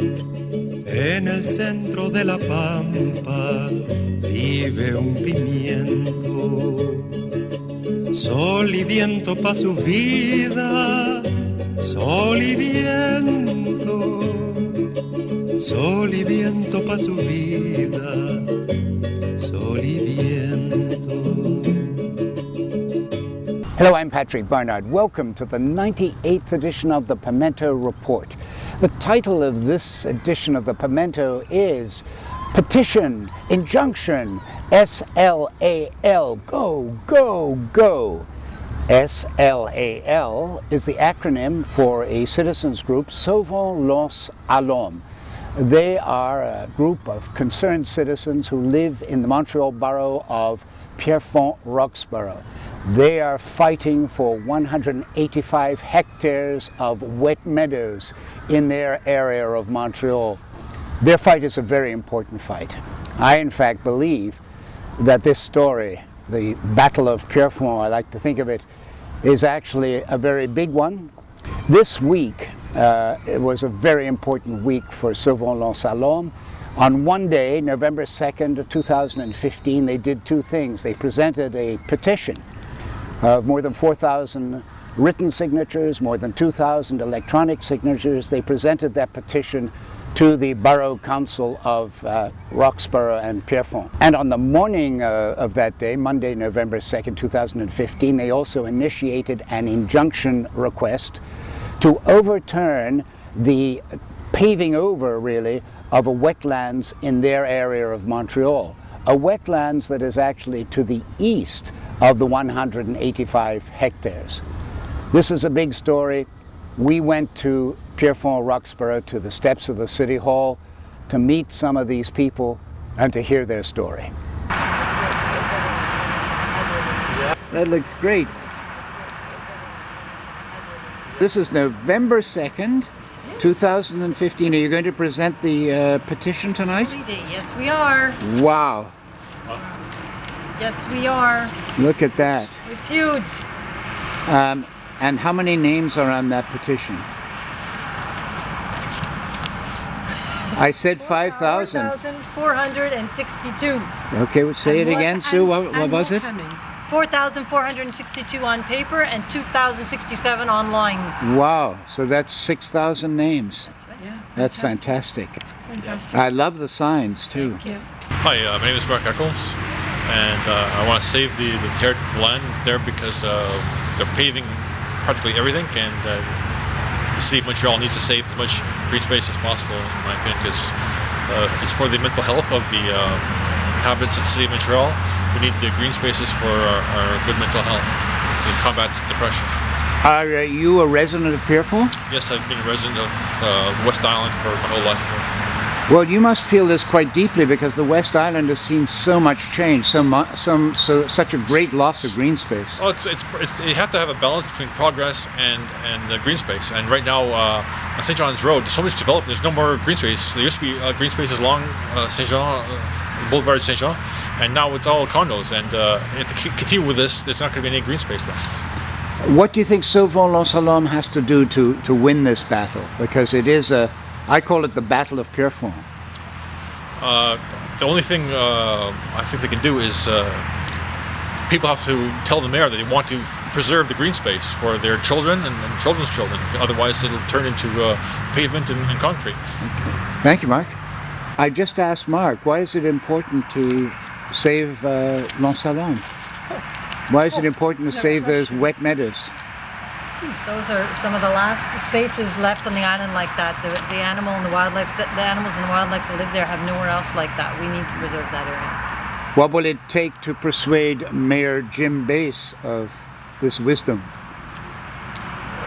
En el centro de la pampa vive un pimiento. Sol y viento pa' su vida, sol y viento. Sol y viento pa' su vida, sol y viento. Hello, I'm Patrick Barnard. Welcome to the 98th edition of the Pimento Report. The title of this edition of the Pimento is Petition, Injunction, S.L.A.L. Go, go, go. S.L.A.L. is the acronym for a citizens group, Sauvons L'Anse-À-L'Orme. They are a group of concerned citizens who live in the Montreal borough of Pierrefonds-Roxboro. They are fighting for 185 hectares of wet meadows in their area of Montreal. Their fight is a very important fight. I, in fact, believe that this story, the Battle of Pierrefonds, I like to think of it, is actually a very big one. This week, it was a very important week for Sauvons L'Anse-À-L'Orme. On one day, November 2nd, 2015, they did two things. They presented a petition of more than 4,000 written signatures, more than 2,000 electronic signatures. They presented that petition to the Borough Council of Roxboro and Pierrefonds. And on the morning of that day, Monday, November 2nd, 2015, they also initiated an injunction request to overturn the paving over, really, of a wetlands in their area of Montreal. A wetlands that is actually to the east of the 185 hectares. This is a big story. We went to Pierrefonds-Roxboro, to the steps of the City Hall, to meet some of these people and to hear their story. That looks great. This is November 2nd, 2015. Are you going to present the petition tonight? Yes, we are. Wow. Yes, we are. Look at that. It's huge. And how many names are on that petition? I said 5,000. 4,462. Okay, well, say it again, Sue. What was it? 4,462 on paper and 2,067 online. Wow, so that's 6,000 names. That's right. Yeah, that's fantastic. Fantastic. I love the signs too. Thank you. Hi, my name is Mark Eccles, and I want to save the territory of the land there because they're paving practically everything, and the City of Montreal needs to save as much green space as possible, in my opinion, because it's for the mental health of the inhabitants of the City of Montreal. We need the green spaces for our good mental health. It combats depression. Are you a resident of Pierrefonds? Yes, I've been a resident of West Island for my whole life. Well, you must feel this quite deeply because the West Island has seen so much change, such a great loss of green space. Oh, it's you have to have a balance between progress and green space. And right now, on St. John's Road, there's so much development. There's no more green space. There used to be green spaces along St. Jean, Boulevard St. Jean, and now it's all condos. And if they continue with this, there's not going to be any green space left. What do you think Sauvons L'Anse-À-L'Orme has to do to win this battle? Because it is I call it the Battle of Pierrefonds. The only thing I think they can do is people have to tell the mayor that they want to preserve the green space for their children and children's children. Otherwise, it'll turn into pavement and concrete. Okay. Thank you, Mark. I just asked Mark, why is it important to save L'Anse-À-L'Orme? Why is it important to save those wet meadows? Those are some of the last spaces left on the island like that. The animals and the wildlife that live there have nowhere else like that. We need to preserve that area. What will it take to persuade Mayor Jim Bass of this wisdom?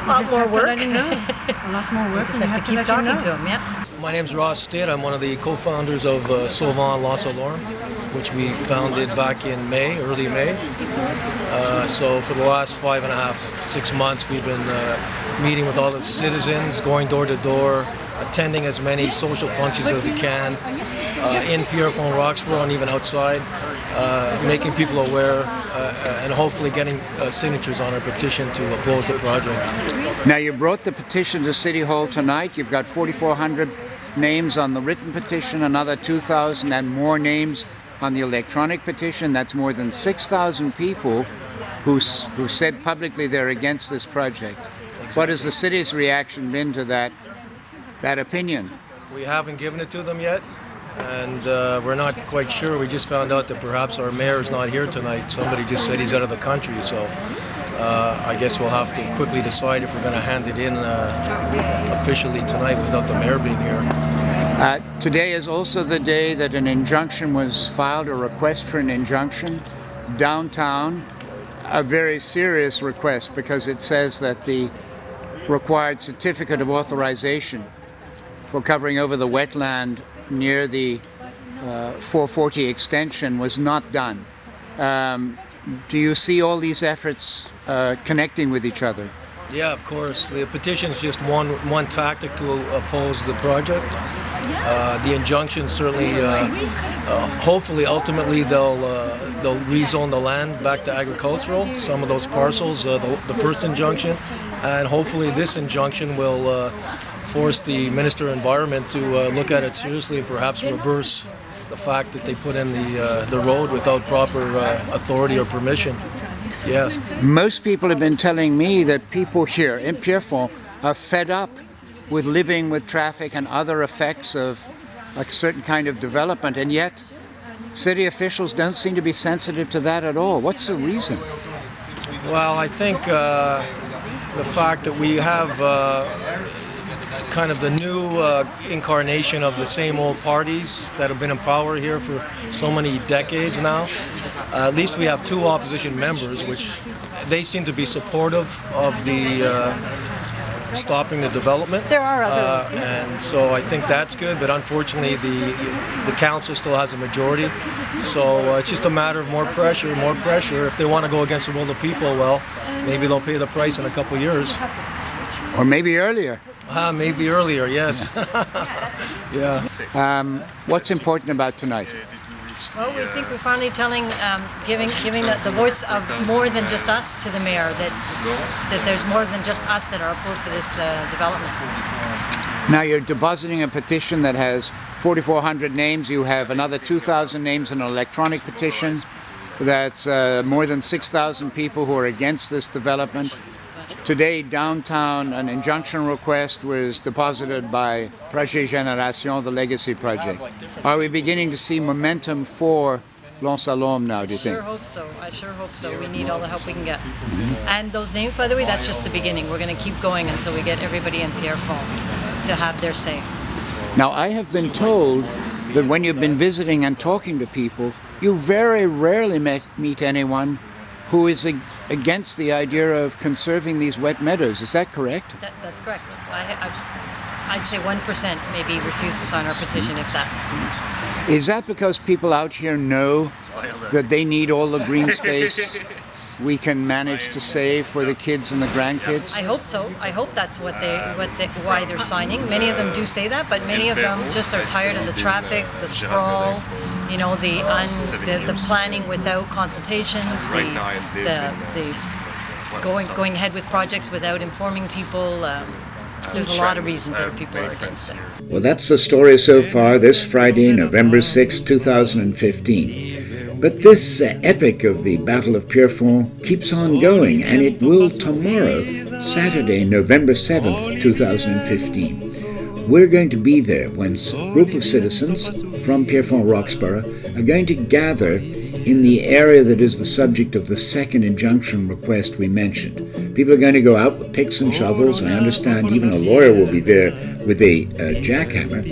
A lot more work. A lot more work. We just have to keep talking to him, yeah. My name's Ross Stitt. I'm one of the co-founders of Sauvons L'Anse-À-L'Orme, which we founded back in early May. So for the last 6 months, we've been meeting with all the citizens, going door to door, attending as many social functions as we can in Pierrefonds-Roxboro and even outside, making people aware and hopefully getting signatures on our petition to oppose the project. Now, you brought the petition to City Hall tonight. You've got 4,400 names on the written petition, another 2,000 and more names on the electronic petition. That's more than 6,000 people who said publicly they're against this project. What has the city's reaction been to that opinion? We haven't given it to them yet, and we're not quite sure. We just found out that perhaps our mayor is not here tonight. Somebody just said he's out of the country, so I guess we'll have to quickly decide if we're going to hand it in officially tonight without the mayor being here. Today is also the day that an injunction was filed, a request for an injunction downtown, a very serious request because it says that the required certificate of authorization for covering over the wetland near the 440 extension was not done. Do you see all these efforts connecting with each other? Yeah, of course. The petition is just one tactic to oppose the project. The injunction certainly, hopefully, ultimately they'll rezone the land back to agricultural. Some of those parcels, the first injunction, and hopefully this injunction will force the Minister of Environment to look at it seriously and perhaps reverse the fact that they put in the road without proper authority or permission. Yes. Most people have been telling me that people here in Pierrefonds are fed up with living with traffic and other effects of a certain kind of development, and yet city officials don't seem to be sensitive to that at all. What's the reason? Well, I think the fact that we have kind of the new incarnation of the same old parties that have been in power here for so many decades now. At least we have two opposition members, which they seem to be supportive of the stopping the development. There are others. And so I think that's good, but unfortunately the council still has a majority. So it's just a matter of more pressure. If they want to go against the will of the people, well, maybe they'll pay the price in a couple of years. Or maybe earlier. Maybe earlier, yes. Yeah. What's important about tonight? Well, we think we're finally giving the voice of more than just us to the mayor, that there's more than just us that are opposed to this development. Now you're depositing a petition that has 4,400 names. You have another 2,000 names in an electronic petition. That's more than 6,000 people who are against this development. Today, downtown, an injunction request was deposited by Projet Génération, the Legacy Project. Are we beginning to see momentum for L'Anse-À-L'Orme now, do you think? I sure hope so. We need all the help we can get. And those names, by the way, that's just the beginning. We're going to keep going until we get everybody in Pierrefonds to have their say. Now, I have been told that when you've been visiting and talking to people, you very rarely meet anyone who is against the idea of conserving these wet meadows. Is that correct? That's correct. I'd say 1% maybe refuse to sign our petition, if that. Is that because people out here know that they need all the green space we can manage to save for the kids and the grandkids? I hope so. I hope that's why they're signing. Many of them do say that, but many of them just are tired of the traffic, the sprawl, you know, the planning without consultations, the going ahead with projects without informing people. There's a lot of reasons that people are against it. Well, that's the story so far this Friday, November 6, 2015. But this epic of the Battle of Pierrefonds keeps on going, and it will tomorrow, Saturday, November 7th, 2015. We're going to be there when a group of citizens from Pierrefonds-Roxboro are going to gather in the area that is the subject of the second injunction request we mentioned. People are going to go out with picks and shovels. I understand even a lawyer will be there with a jackhammer,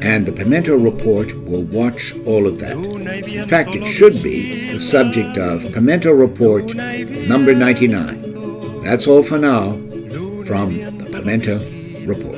and the Pimento report will watch all of that. In fact, it should be the subject of Pimento report number 99. That's all for now from the Pimento report.